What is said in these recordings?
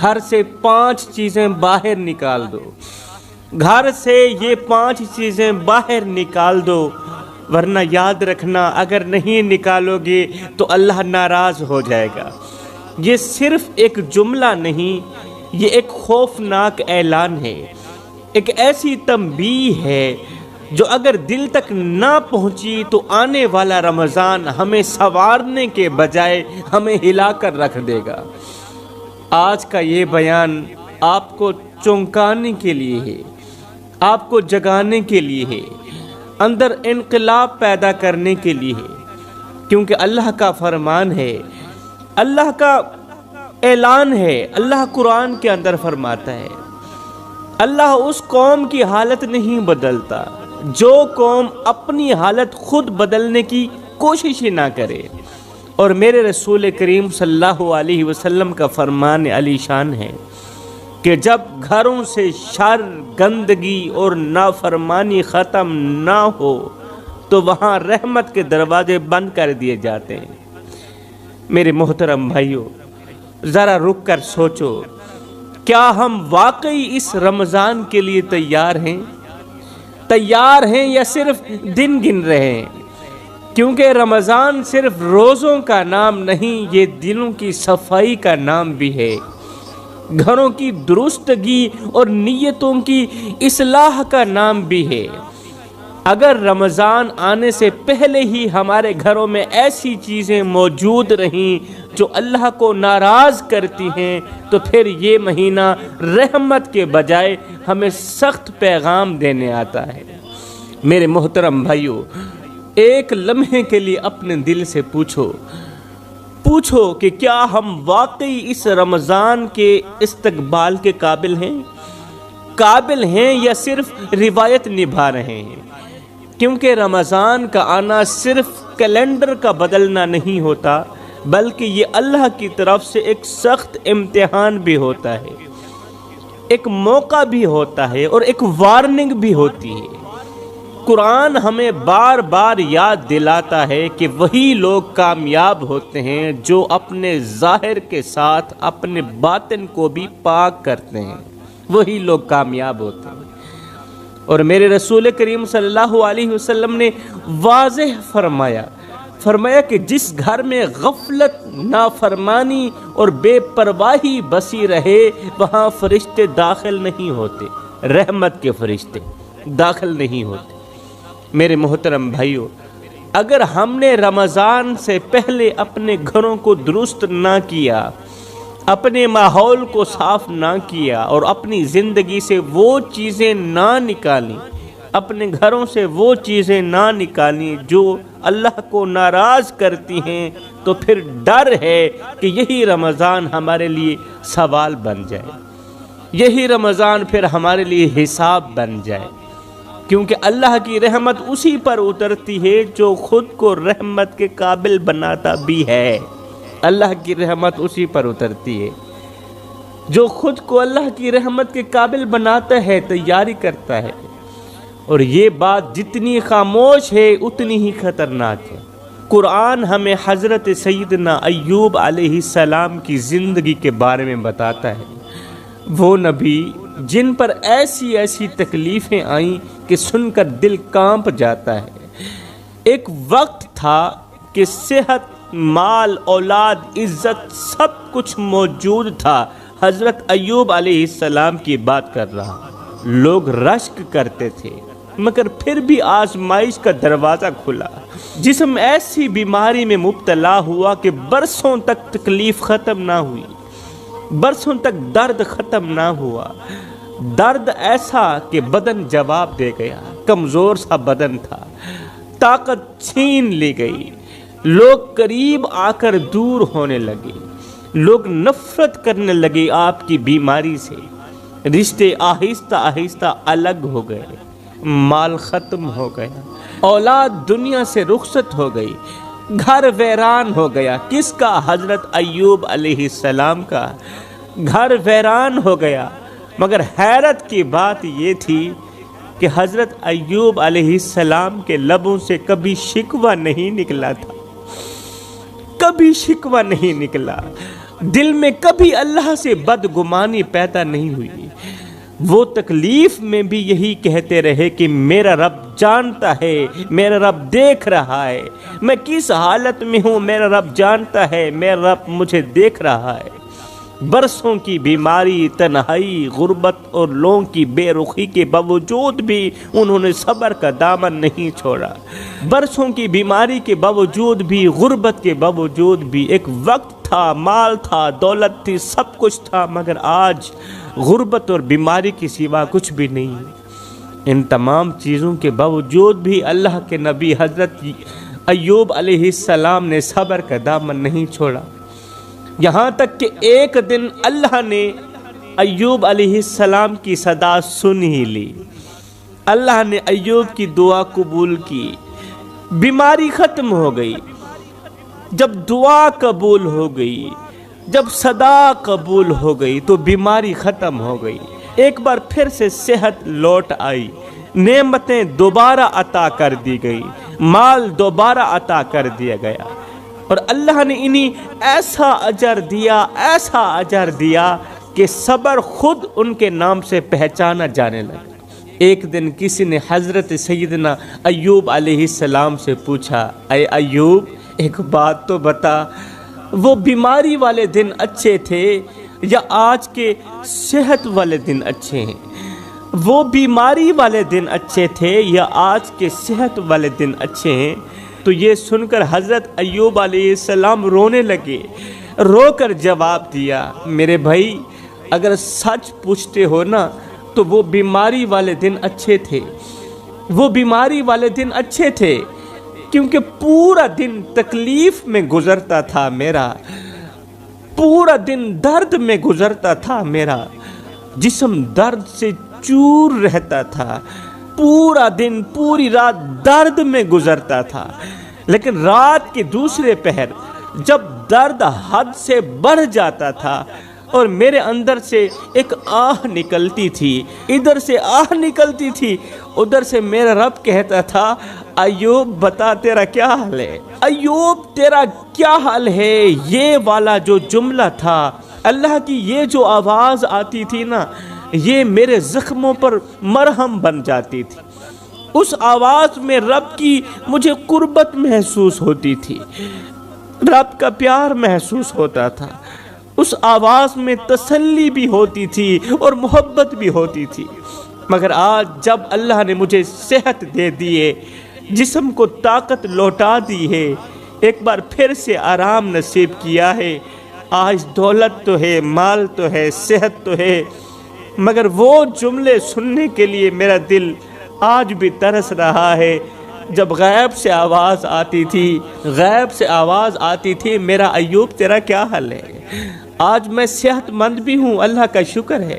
گھر سے 5 چیزیں باہر نکال دو، گھر سے یہ 5 چیزیں باہر نکال دو، ورنہ یاد رکھنا اگر نہیں نکالو گے تو اللہ ناراض ہو جائے گا۔ یہ صرف ایک جملہ نہیں، یہ ایک خوفناک اعلان ہے، ایک ایسی تنبیہ ہے جو اگر دل تک نہ پہنچی تو آنے والا رمضان ہمیں سنوارنے کے بجائے ہمیں ہلا کر رکھ دے گا۔ آج کا یہ بیان آپ کو چونکانے کے لیے ہے، آپ کو جگانے کے لیے ہے، اندر انقلاب پیدا کرنے کے لیے ہے، کیونکہ اللہ کا فرمان ہے، اللہ کا اعلان ہے۔ اللہ قرآن کے اندر فرماتا ہے، اللہ اس قوم کی حالت نہیں بدلتا جو قوم اپنی حالت خود بدلنے کی کوشش ہی نہ کرے۔ اور میرے رسول کریم صلی اللہ علیہ وسلم کا فرمان علی شان ہے کہ جب گھروں سے شر، گندگی اور نافرمانی ختم نہ ہو تو وہاں رحمت کے دروازے بند کر دیے جاتے ہیں۔ میرے محترم بھائیوں، ذرا رک کر سوچو، کیا ہم واقعی اس رمضان کے لیے تیار ہیں یا صرف دن گن رہے ہیں؟ کیونکہ رمضان صرف روزوں کا نام نہیں، یہ دلوں کی صفائی کا نام بھی ہے، گھروں کی درستگی اور نیتوں کی اصلاح کا نام بھی ہے۔ اگر رمضان آنے سے پہلے ہی ہمارے گھروں میں ایسی چیزیں موجود رہیں جو اللہ کو ناراض کرتی ہیں تو پھر یہ مہینہ رحمت کے بجائے ہمیں سخت پیغام دینے آتا ہے۔ میرے محترم بھائیوں، ایک لمحے کے لیے اپنے دل سے پوچھو کہ کیا ہم واقعی اس رمضان کے استقبال کے قابل ہیں یا صرف روایت نبھا رہے ہیں؟ کیونکہ رمضان کا آنا صرف کیلنڈر کا بدلنا نہیں ہوتا، بلکہ یہ اللہ کی طرف سے ایک سخت امتحان بھی ہوتا ہے، ایک موقع بھی ہوتا ہے اور ایک وارننگ بھی ہوتی ہے۔ قرآن ہمیں بار بار یاد دلاتا ہے کہ وہی لوگ کامیاب ہوتے ہیں جو اپنے ظاہر کے ساتھ اپنے باطن کو بھی پاک کرتے ہیں، وہی لوگ کامیاب ہوتے ہیں۔ اور میرے رسول کریم صلی اللہ علیہ وسلم نے واضح فرمایا کہ جس گھر میں غفلت، نافرمانی اور بے پرواہی بسی رہے وہاں فرشتے داخل نہیں ہوتے، رحمت کے فرشتے داخل نہیں ہوتے۔ میرے محترم بھائیوں، اگر ہم نے رمضان سے پہلے اپنے گھروں کو درست نہ کیا، اپنے ماحول کو صاف نہ کیا اور اپنی زندگی سے وہ چیزیں نہ نکالیں، اپنے گھروں سے وہ چیزیں نہ نکالیں جو اللہ کو ناراض کرتی ہیں، تو پھر ڈر ہے کہ یہی رمضان ہمارے لیے سوال بن جائے، یہی رمضان پھر ہمارے لیے حساب بن جائے، کیونکہ اللہ کی رحمت اسی پر اترتی ہے جو خود کو رحمت کے قابل بناتا بھی ہے۔ اللہ کی رحمت اسی پر اترتی ہے جو خود کو اللہ کی رحمت کے قابل بناتا ہے، تیاری کرتا ہے۔ اور یہ بات جتنی خاموش ہے اتنی ہی خطرناک ہے۔ قرآن ہمیں حضرت سیدنا ایوب علیہ السلام کی زندگی کے بارے میں بتاتا ہے، وہ نبی جن پر ایسی تکلیفیں آئیں کہ سن کر دل کانپ جاتا ہے۔ ایک وقت تھا کہ صحت، مال، اولاد، عزت سب کچھ موجود تھا۔ حضرت ایوب علیہ السلام کی بات کر رہا، لوگ رشک کرتے تھے مگر پھر بھی آزمائش کا دروازہ کھلا۔ جسم ایسی بیماری میں مبتلا ہوا کہ برسوں تک تکلیف ختم نہ ہوئی، برسوں تک درد ختم نہ ہوا، درد ایسا کہ بدن جواب دے گیا، کمزور سا بدن تھا، طاقت چھین لی گئی، لوگ قریب آ کر دور ہونے لگے، لوگ نفرت کرنے لگے آپ کی بیماری سے، رشتے آہستہ آہستہ الگ ہو گئے، مال ختم ہو گیا، اولاد دنیا سے رخصت ہو گئی، گھر ویران ہو گیا۔ کس کا؟ حضرت ایوب علیہ السلام کا گھر ویران ہو گیا۔ مگر حیرت کی بات یہ تھی کہ حضرت ایوب علیہ السلام کے لبوں سے کبھی شکوہ نہیں نکلا تھا، کبھی شکوہ نہیں نکلا۔ دل میں کبھی اللہ سے بدگمانی پیدا نہیں ہوئی۔ وہ تکلیف میں بھی یہی کہتے رہے کہ میرا رب جانتا ہے، میرا رب دیکھ رہا ہے، میں کس حالت میں ہوں میرا رب جانتا ہے، میرا رب مجھے دیکھ رہا ہے۔ برسوں کی بیماری، تنہائی، غربت اور لوگوں کی بے رخی کے باوجود بھی انہوں نے صبر کا دامن نہیں چھوڑا۔ برسوں کی بیماری کے باوجود بھی، غربت کے باوجود بھی، ایک وقت تھا، مال تھا، دولت تھی، سب کچھ تھا، مگر آج غربت اور بیماری کے سوا کچھ بھی نہیں۔ ان تمام چیزوں کے باوجود بھی اللہ کے نبی حضرت ایوب علیہ السلام نے صبر کا دامن نہیں چھوڑا، یہاں تک کہ ایک دن اللہ نے ایوب علیہ السلام کی صدا سن ہی لی۔ اللہ نے ایوب کی دعا قبول کی، بیماری ختم ہو گئی۔ جب دعا قبول ہو گئی، جب صدا قبول ہو گئی تو بیماری ختم ہو گئی، ایک بار پھر سے صحت لوٹ آئی، نعمتیں دوبارہ عطا کر دی گئی، مال دوبارہ عطا کر دیا گیا، اور اللہ نے انہیں ایسا اجر دیا، ایسا اجر دیا کہ صبر خود ان کے نام سے پہچانا جانے لگا۔ ایک دن کسی نے حضرت سیدنا ایوب علیہ السلام سے پوچھا، اے ایوب ایک بات تو بتا، وہ بیماری والے دن اچھے تھے یا آج کے صحت والے دن اچھے ہیں؟ وہ بیماری والے دن اچھے تھے یا آج کے صحت والے دن اچھے ہیں؟ تو یہ سن کر حضرت ایوب علیہ السلام رونے لگے، رو کر جواب دیا، میرے بھائی اگر سچ پوچھتے ہو نا تو وہ بیماری والے دن اچھے تھے، وہ بیماری والے دن اچھے تھے، کیونکہ پورا دن تکلیف میں گزرتا تھا میرا، پورا دن درد میں گزرتا تھا میرا، جسم درد سے چور رہتا تھا، پورا دن پوری رات درد میں گزرتا تھا، لیکن رات کے دوسرے پہر جب درد حد سے بڑھ جاتا تھا اور میرے اندر سے ایک آہ نکلتی تھی، ادھر سے آہ نکلتی تھی، ادھر سے میرا رب کہتا تھا، ایوب بتا تیرا کیا حال ہے، ایوب تیرا کیا حال ہے۔ یہ والا جو جملہ تھا، اللہ کی یہ جو آواز آتی تھی نا، یہ میرے زخموں پر مرہم بن جاتی تھی۔ اس آواز میں رب کی مجھے قربت محسوس ہوتی تھی، رب کا پیار محسوس ہوتا تھا، اس آواز میں تسلی بھی ہوتی تھی اور محبت بھی ہوتی تھی۔ مگر آج جب اللہ نے مجھے صحت دے دیے، جسم کو طاقت لوٹا دی ہے، ایک بار پھر سے آرام نصیب کیا ہے، آج دولت تو ہے، مال تو ہے، صحت تو ہے، مگر وہ جملے سننے کے لیے میرا دل آج بھی ترس رہا ہے جب غیب سے آواز آتی تھی، غیب سے آواز آتی تھی، میرا ایوب تیرا کیا حال ہے۔ آج میں صحت مند بھی ہوں، اللہ کا شکر ہے،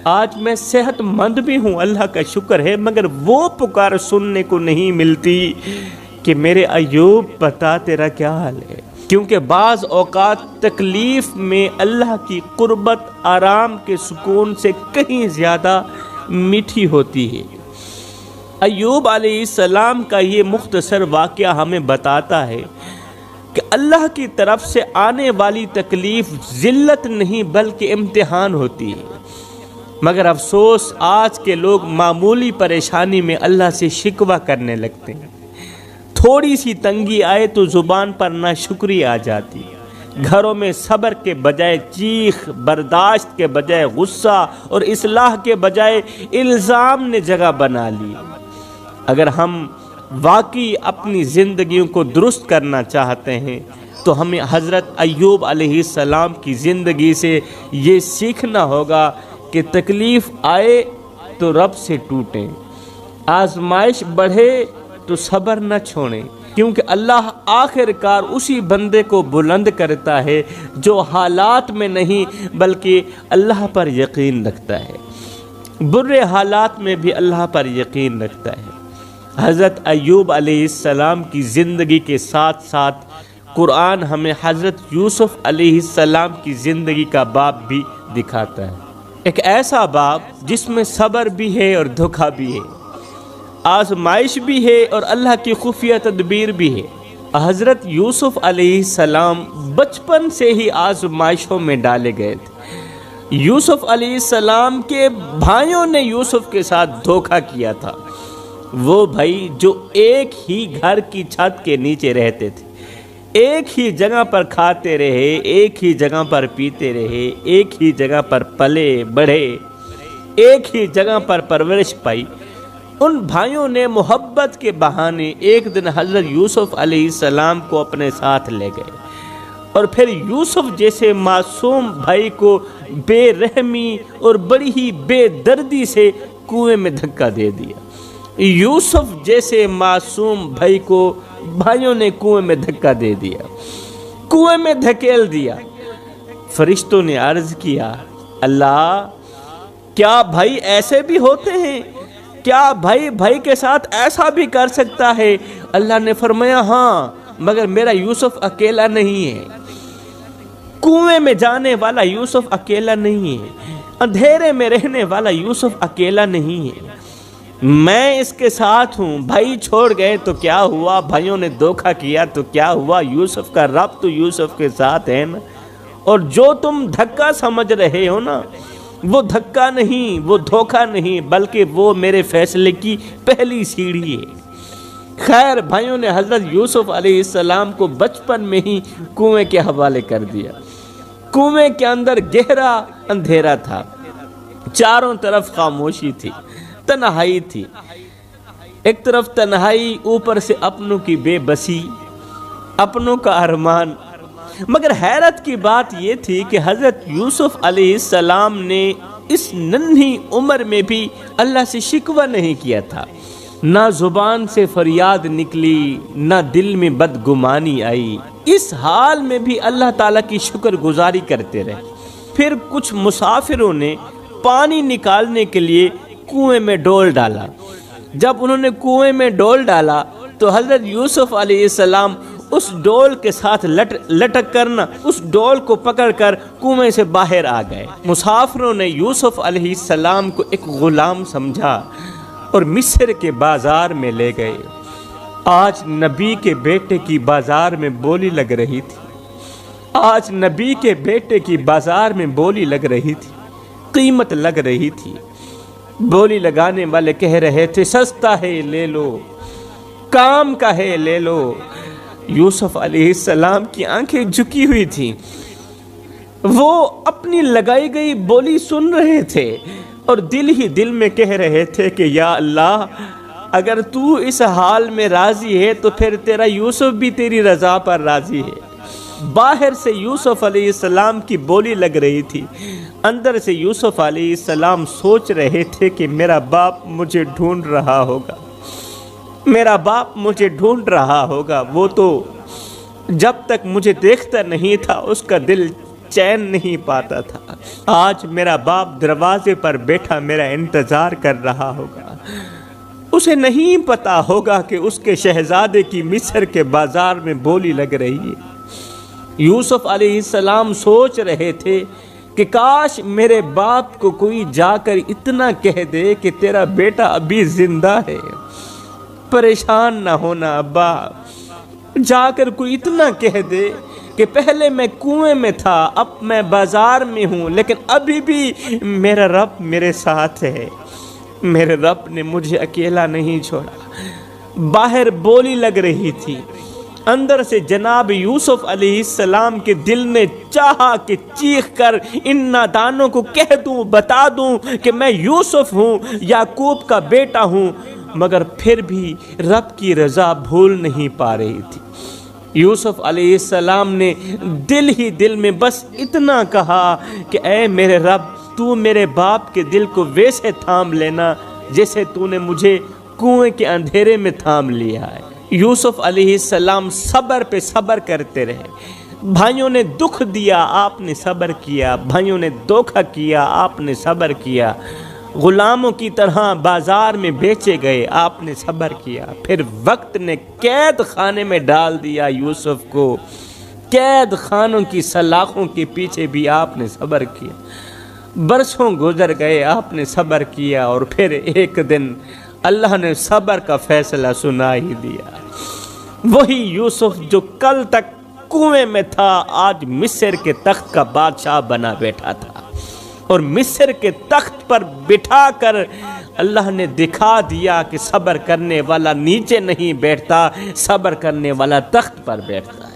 آج میں صحت مند بھی ہوں، اللہ کا شکر ہے، مگر وہ پکار سننے کو نہیں ملتی کہ میرے ایوب بتا تیرا کیا حال ہے۔ کیونکہ بعض اوقات تکلیف میں اللہ کی قربت آرام کے سکون سے کہیں زیادہ میٹھی ہوتی ہے۔ ایوب علیہ السلام کا یہ مختصر واقعہ ہمیں بتاتا ہے کہ اللہ کی طرف سے آنے والی تکلیف ذلت نہیں بلکہ امتحان ہوتی ہے، مگر افسوس آج کے لوگ معمولی پریشانی میں اللہ سے شکوہ کرنے لگتے ہیں، تھوڑی سی تنگی آئے تو زبان پر ناشکری آ جاتی، گھروں میں صبر کے بجائے چیخ، برداشت کے بجائے غصہ اور اصلاح کے بجائے الزام نے جگہ بنا لی۔ اگر ہم واقعی اپنی زندگیوں کو درست کرنا چاہتے ہیں تو ہمیں حضرت ایوب علیہ السلام کی زندگی سے یہ سیکھنا ہوگا کہ تکلیف آئے تو رب سے ٹوٹیں، آزمائش بڑھے تو صبر نہ چھوڑیں، کیونکہ اللہ آخر کار اسی بندے کو بلند کرتا ہے جو حالات میں نہیں بلکہ اللہ پر یقین رکھتا ہے، برے حالات میں بھی اللہ پر یقین رکھتا ہے۔ حضرت ایوب علیہ السلام کی زندگی کے ساتھ ساتھ قرآن ہمیں حضرت یوسف علیہ السلام کی زندگی کا باب بھی دکھاتا ہے، ایک ایسا باب جس میں صبر بھی ہے اور دھوکہ بھی ہے، آزمائش بھی ہے اور اللہ کی خفیہ تدبیر بھی ہے۔ حضرت یوسف علیہ السلام بچپن سے ہی آزمائشوں میں ڈالے گئے تھے۔ یوسف علیہ السلام کے بھائیوں نے یوسف کے ساتھ دھوکہ کیا تھا، وہ بھائی جو ایک ہی گھر کی چھت کے نیچے رہتے تھے، ایک ہی جگہ پر کھاتے رہے، ایک ہی جگہ پر پیتے رہے، ایک ہی جگہ پر پلے بڑھے، ایک ہی جگہ پر پرورش پائی۔ ان بھائیوں نے محبت کے بہانے ایک دن حضرت یوسف علیہ السلام کو اپنے ساتھ لے گئے، اور پھر یوسف جیسے معصوم بھائی کو بے رحمی اور بڑی ہی بے دردی سے کنویں میں دھکا دے دیا۔ یوسف جیسے معصوم بھائی کو بھائیوں نے کنویں میں دھکا دے دیا، کنویں میں دھکیل دیا۔ فرشتوں نے عرض کیا، اللہ، کیا بھائی ایسے بھی ہوتے ہیں؟ کیا بھائی بھائی کے ساتھ ایسا بھی کر سکتا ہے؟ اللہ نے فرمایا، ہاں، مگر میرا یوسف اکیلا نہیں ہے، کنویں میں جانے والا یوسف اکیلا نہیں ہے، اندھیرے میں رہنے والا یوسف اکیلا نہیں ہے، میں اس کے ساتھ ہوں۔ بھائی چھوڑ گئے تو کیا ہوا، بھائیوں نے دھوکہ کیا تو کیا ہوا، یوسف کا رب تو یوسف کے ساتھ ہے نا۔ اور جو تم دھکا سمجھ رہے ہو نا، وہ دھکا نہیں، وہ دھوکہ نہیں، بلکہ وہ میرے فیصلے کی پہلی سیڑھی ہے۔ خیر، بھائیوں نے حضرت یوسف علیہ السلام کو بچپن میں ہی کنویں کے حوالے کر دیا۔ کنویں کے اندر گہرا اندھیرا تھا، چاروں طرف خاموشی تھی، تنہائی تھی۔ ایک طرف تنہائی، اوپر سے اپنوں کی بے بسی، اپنوں کا ارمان۔ مگر حیرت کی بات یہ تھی کہ حضرت یوسف علیہ السلام نے اس ننھی عمر میں بھی اللہ سے شکوہ نہیں کیا تھا، نہ زبان سے فریاد نکلی، نہ دل میں بدگمانی آئی۔ اس حال میں بھی اللہ تعالیٰ کی شکر گزاری کرتے رہے۔ پھر کچھ مسافروں نے پانی نکالنے کے لیے کنویں میں ڈول ڈالا۔ جب انہوں نے کنویں میں ڈول ڈالا تو حضرت یوسف علیہ السلام اس ڈول کے ساتھ لٹک کرنا اس ڈول کو پکڑ کر کنویں سے باہر آ گئے۔ مسافروں نے یوسف علیہ السلام کو ایک غلام سمجھا اور مصر کے بازار میں لے گئے۔ آج نبی کے بیٹے کی بازار میں بولی لگ رہی تھی، آج نبی کے بیٹے کی بازار میں بولی لگ رہی تھی، قیمت لگ رہی تھی۔ بولی لگانے والے کہہ رہے تھے، سستا ہے لے لو، کام کا ہے لے لو۔ یوسف علیہ السلام کی آنکھیں جھکی ہوئی تھیں، وہ اپنی لگائی گئی بولی سن رہے تھے اور دل ہی دل میں کہہ رہے تھے کہ یا اللہ، اگر تو اس حال میں راضی ہے تو پھر تیرا یوسف بھی تیری رضا پر راضی ہے۔ باہر سے یوسف علیہ السلام کی بولی لگ رہی تھی، اندر سے یوسف علیہ السلام سوچ رہے تھے کہ میرا باپ مجھے ڈھونڈ رہا ہوگا، میرا باپ مجھے ڈھونڈ رہا ہوگا۔ وہ تو جب تک مجھے دیکھتا نہیں تھا اس کا دل چین نہیں پاتا تھا، آج میرا باپ دروازے پر بیٹھا میرا انتظار کر رہا ہوگا، اسے نہیں پتا ہوگا کہ اس کے شہزادے کی مصر کے بازار میں بولی لگ رہی ہے۔ یوسف علیہ السلام سوچ رہے تھے کہ کاش میرے باپ کو کوئی جا کر اتنا کہہ دے کہ تیرا بیٹا ابھی زندہ ہے، پریشان نہ ہونا ابا۔ جا کر کوئی اتنا کہہ دے کہ پہلے میں کنویں میں تھا، اب میں بازار میں ہوں، لیکن ابھی بھی میرا رب میرے ساتھ ہے، میرے رب نے مجھے اکیلا نہیں چھوڑا۔ باہر بولی لگ رہی تھی، اندر سے جناب یوسف علیہ السلام کے دل نے چاہا کہ چیخ کر ان نادانوں کو کہہ دوں، بتا دوں کہ میں یوسف ہوں، یعقوب کا بیٹا ہوں، مگر پھر بھی رب کی رضا بھول نہیں پا رہی تھی۔ یوسف علیہ السلام نے دل ہی دل میں بس اتنا کہا کہ اے میرے رب، تو میرے باپ کے دل کو ویسے تھام لینا جیسے تو نے مجھے کنویں کے اندھیرے میں تھام لیا ہے۔ یوسف علیہ السلام صبر پہ صبر کرتے رہے۔ بھائیوں نے دکھ دیا، آپ نے صبر کیا، بھائیوں نے دھوکہ کیا، آپ نے صبر کیا، غلاموں کی طرح بازار میں بیچے گئے، آپ نے صبر کیا۔ پھر وقت نے قید خانے میں ڈال دیا یوسف کو، قید خانوں کی سلاخوں کے پیچھے بھی آپ نے صبر کیا۔ برسوں گزر گئے، آپ نے صبر کیا، اور پھر ایک دن اللہ نے صبر کا فیصلہ سنا ہی دیا۔ وہی یوسف جو کل تک کنویں میں تھا آج مصر کے تخت کا بادشاہ بنا بیٹھا تھا، اور مصر کے تخت پر بٹھا کر اللہ نے دکھا دیا کہ صبر کرنے والا نیچے نہیں بیٹھتا، صبر کرنے والا تخت پر بیٹھتا ہے۔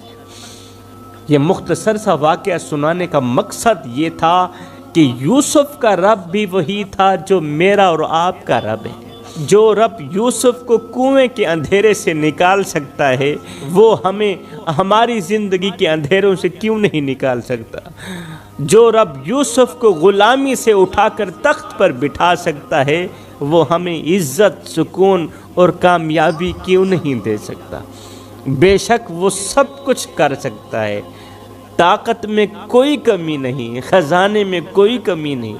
یہ مختصر سا واقعہ سنانے کا مقصد یہ تھا کہ یوسف کا رب بھی وہی تھا جو میرا اور آپ کا رب ہے۔ جو رب یوسف کو کنویں کے اندھیرے سے نکال سکتا ہے، وہ ہمیں ہماری زندگی کے اندھیروں سے کیوں نہیں نکال سکتا؟ جو رب یوسف کو غلامی سے اٹھا کر تخت پر بٹھا سکتا ہے، وہ ہمیں عزت، سکون اور کامیابی کیوں نہیں دے سکتا؟ بے شک وہ سب کچھ کر سکتا ہے، طاقت میں کوئی کمی نہیں، خزانے میں کوئی کمی نہیں۔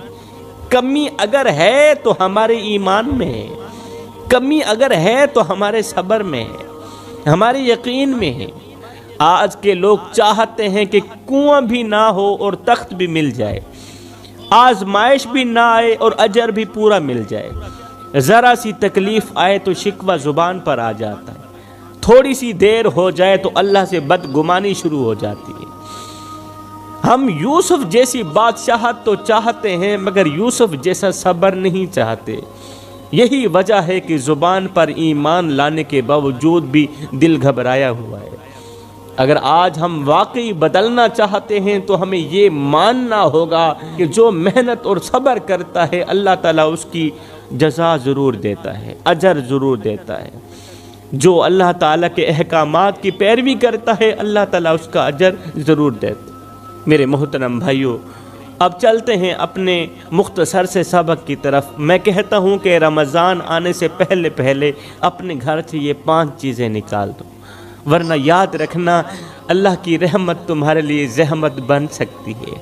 کمی اگر ہے تو ہمارے ایمان میں ہے، کمی اگر ہے تو ہمارے صبر میں ہے، ہمارے یقین میں ہے۔ آج کے لوگ چاہتے ہیں کہ کنواں بھی نہ ہو اور تخت بھی مل جائے، آزمائش بھی نہ آئے اور اجر بھی پورا مل جائے۔ ذرا سی تکلیف آئے تو شکوہ زبان پر آ جاتا ہے، تھوڑی سی دیر ہو جائے تو اللہ سے بدگمانی شروع ہو جاتی ہے۔ ہم یوسف جیسی بادشاہت تو چاہتے ہیں مگر یوسف جیسا صبر نہیں چاہتے۔ یہی وجہ ہے کہ زبان پر ایمان لانے کے باوجود بھی دل گھبرایا ہوا ہے۔ اگر آج ہم واقعی بدلنا چاہتے ہیں تو ہمیں یہ ماننا ہوگا کہ جو محنت اور صبر کرتا ہے اللہ تعالیٰ اس کی جزا ضرور دیتا ہے، اجر ضرور دیتا ہے۔ جو اللہ تعالیٰ کے احکامات کی پیروی کرتا ہے اللہ تعالیٰ اس کا اجر ضرور دیتا ہے۔ میرے محترم بھائیوں، اب چلتے ہیں اپنے مختصر سے سبق کی طرف۔ میں کہتا ہوں کہ رمضان آنے سے پہلے اپنے گھر سے یہ 5 چیزیں نکال دو، ورنہ یاد رکھنا اللہ کی رحمت تمہارے لیے زحمت بن سکتی ہے۔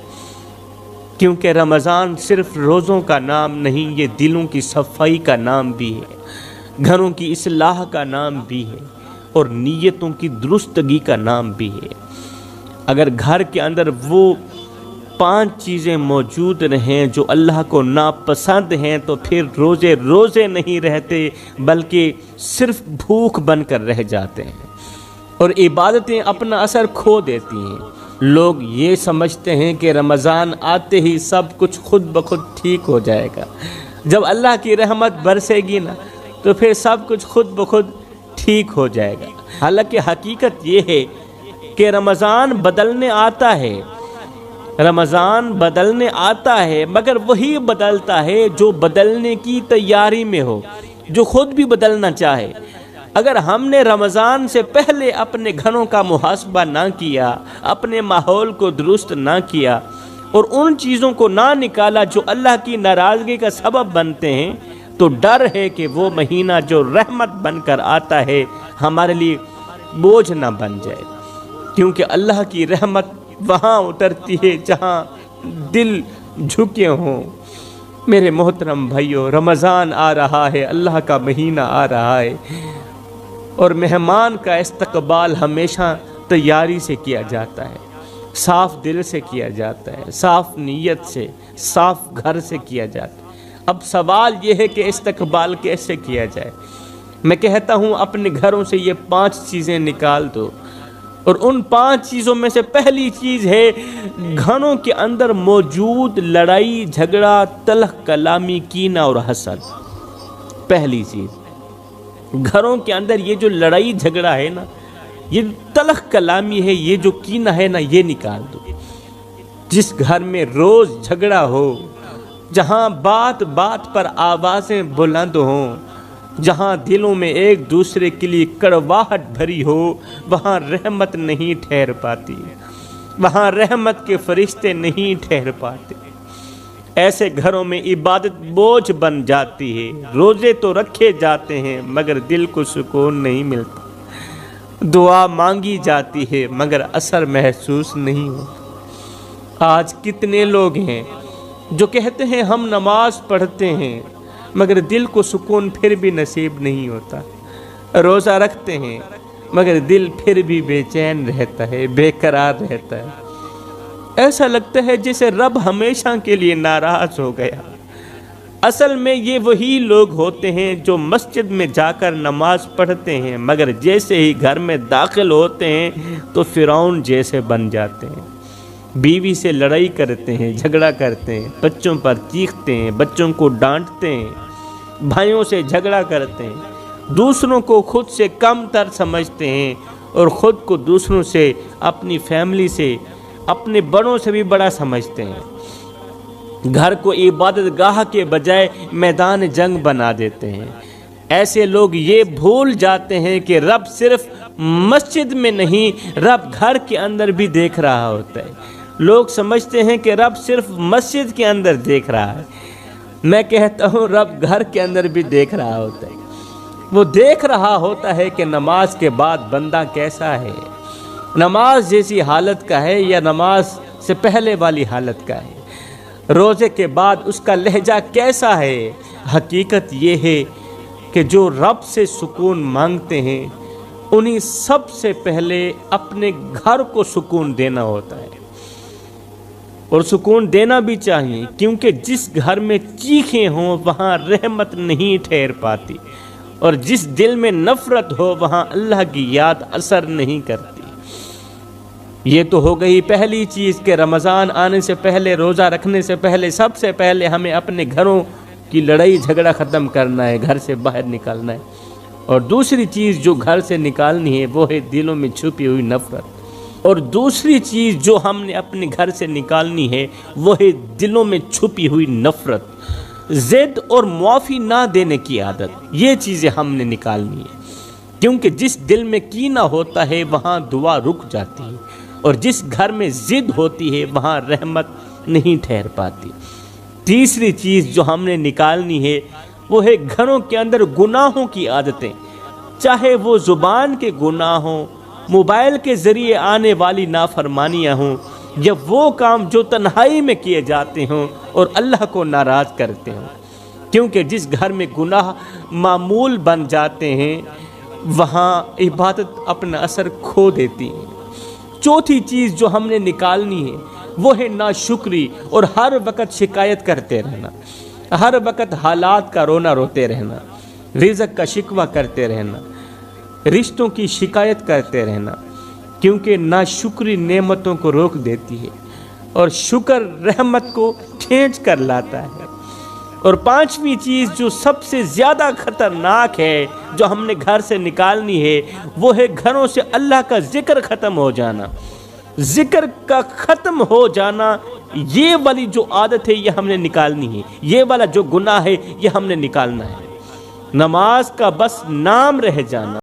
کیونکہ رمضان صرف روزوں کا نام نہیں، یہ دلوں کی صفائی کا نام بھی ہے، گھروں کی اصلاح کا نام بھی ہے، اور نیتوں کی درستگی کا نام بھی ہے۔ اگر گھر کے اندر وہ 5 چیزیں موجود رہیں جو اللہ کو ناپسند ہیں تو پھر روزے نہیں رہتے بلکہ صرف بھوک بن کر رہ جاتے ہیں، اور عبادتیں اپنا اثر کھو دیتی ہیں۔ لوگ یہ سمجھتے ہیں کہ رمضان آتے ہی سب کچھ خود بخود ٹھیک ہو جائے گا، جب اللہ کی رحمت برسے گی نا تو پھر سب کچھ خود بخود ٹھیک ہو جائے گا۔ حالانکہ حقیقت یہ ہے کہ رمضان بدلنے آتا ہے، رمضان بدلنے آتا ہے، مگر وہی بدلتا ہے جو بدلنے کی تیاری میں ہو، جو خود بھی بدلنا چاہے۔ اگر ہم نے رمضان سے پہلے اپنے گھروں کا محاسبہ نہ کیا، اپنے ماحول کو درست نہ کیا، اور ان چیزوں کو نہ نکالا جو اللہ کی ناراضگی کا سبب بنتے ہیں، تو ڈر ہے کہ وہ مہینہ جو رحمت بن کر آتا ہے ہمارے لیے بوجھ نہ بن جائے، کیونکہ اللہ کی رحمت وہاں اترتی ہے جہاں دل جھکے ہوں۔ میرے محترم بھائیوں، رمضان آ رہا ہے، اللہ کا مہینہ آ رہا ہے، اور مہمان کا استقبال ہمیشہ تیاری سے کیا جاتا ہے، صاف دل سے کیا جاتا ہے، صاف نیت سے، صاف گھر سے کیا جاتا ہے۔ اب سوال یہ ہے کہ استقبال کیسے کیا جائے؟ میں کہتا ہوں اپنے گھروں سے یہ 5 چیزیں نکال دو، اور ان 5 چیزوں میں سے پہلی چیز ہے گھروں کے اندر موجود لڑائی جھگڑا، تلخ کلامی، کینہ اور حسد۔ پہلی چیز، گھروں کے اندر یہ جو لڑائی جھگڑا ہے نا، یہ تلخ کلامی ہے، یہ جو کینہ ہے نا، یہ نکال دو۔ جس گھر میں روز جھگڑا ہو، جہاں بات بات پر آوازیں بلند ہوں، جہاں دلوں میں ایک دوسرے کے لیے کڑواہٹ بھری ہو، وہاں رحمت نہیں ٹھہر پاتی، وہاں رحمت کے فرشتے نہیں ٹھہر پاتے۔ ایسے گھروں میں عبادت بوجھ بن جاتی ہے، روزے تو رکھے جاتے ہیں مگر دل کو سکون نہیں ملتا، دعا مانگی جاتی ہے مگر اثر محسوس نہیں ہوتا۔ آج کتنے لوگ ہیں جو کہتے ہیں ہم نماز پڑھتے ہیں مگر دل کو سکون پھر بھی نصیب نہیں ہوتا، روزہ رکھتے ہیں مگر دل پھر بھی بے چین رہتا ہے، بے قرار رہتا ہے۔ ایسا لگتا ہے جیسے رب ہمیشہ کے لیے ناراض ہو گیا۔ اصل میں یہ وہی لوگ ہوتے ہیں جو مسجد میں جا کر نماز پڑھتے ہیں، مگر جیسے ہی گھر میں داخل ہوتے ہیں تو فرعون جیسے بن جاتے ہیں، بیوی سے لڑائی کرتے ہیں، جھگڑا کرتے ہیں، بچوں پر چیختے ہیں، بچوں کو ڈانٹتے ہیں، بھائیوں سے جھگڑا کرتے ہیں، دوسروں کو خود سے کم تر سمجھتے ہیں اور خود کو دوسروں سے، اپنی فیملی سے، اپنے بڑوں سے بھی بڑا سمجھتے ہیں۔ گھر کو عبادت گاہ کے بجائے میدان جنگ بنا دیتے ہیں۔ ایسے لوگ یہ بھول جاتے ہیں کہ رب صرف مسجد میں نہیں، رب گھر کے اندر بھی دیکھ رہا ہوتا ہے۔ لوگ سمجھتے ہیں کہ رب صرف مسجد کے اندر دیکھ رہا ہے، میں کہتا ہوں رب گھر کے اندر بھی دیکھ رہا ہوتا ہے۔ وہ دیکھ رہا ہوتا ہے کہ نماز کے بعد بندہ کیسا ہے، نماز جیسی حالت کا ہے یا نماز سے پہلے والی حالت کا ہے، روزے کے بعد اس کا لہجہ کیسا ہے۔ حقیقت یہ ہے کہ جو رب سے سکون مانگتے ہیں انہیں سب سے پہلے اپنے گھر کو سکون دینا ہوتا ہے، اور سکون دینا بھی چاہیے، کیونکہ جس گھر میں چیخیں ہوں وہاں رحمت نہیں ٹھہر پاتی، اور جس دل میں نفرت ہو وہاں اللہ کی یاد اثر نہیں کرتی۔ یہ تو ہو گئی پہلی چیز کہ رمضان آنے سے پہلے، روزہ رکھنے سے پہلے، سب سے پہلے ہمیں اپنے گھروں کی لڑائی جھگڑا ختم کرنا ہے، گھر سے باہر نکالنا ہے۔ اور دوسری چیز جو گھر سے نکالنی ہے وہ ہے دلوں میں چھپی ہوئی نفرت، اور دوسری چیز جو ہم نے اپنے گھر سے نکالنی ہے وہ ہے دلوں میں چھپی ہوئی نفرت، ضد اور معافی نہ دینے کی عادت۔ یہ چیزیں ہم نے نکالنی ہے، کیونکہ جس دل میں کینہ ہوتا ہے وہاں دعا رک جاتی ہے، اور جس گھر میں ضد ہوتی ہے وہاں رحمت نہیں ٹھہر پاتی۔ تیسری چیز جو ہم نے نکالنی ہے وہ ہے گھروں کے اندر گناہوں کی عادتیں، چاہے وہ زبان کے گناہ ہوں، موبائل کے ذریعے آنے والی نافرمانیاں ہوں، یا وہ کام جو تنہائی میں کیے جاتے ہوں اور اللہ کو ناراض کرتے ہوں، کیونکہ جس گھر میں گناہ معمول بن جاتے ہیں وہاں عبادت اپنا اثر کھو دیتی ہے۔ چوتھی چیز جو ہم نے نکالنی ہے وہ ہے ناشکری، اور ہر وقت شکایت کرتے رہنا، ہر وقت حالات کا رونا روتے رہنا، رزق کا شکوہ کرتے رہنا، رشتوں کی شکایت کرتے رہنا، کیونکہ ناشکری نعمتوں کو روک دیتی ہے اور شکر رحمت کو کھینچ کر لاتا ہے۔ اور پانچویں چیز جو سب سے زیادہ خطرناک ہے جو ہم نے گھر سے نکالنی ہے وہ ہے گھروں سے اللہ کا ذکر ختم ہو جانا۔ ذکر کا ختم ہو جانا، یہ والی جو عادت ہے یہ ہم نے نکالنی ہے، یہ والا جو گناہ ہے یہ ہم نے نکالنا ہے۔ نماز کا بس نام رہ جانا،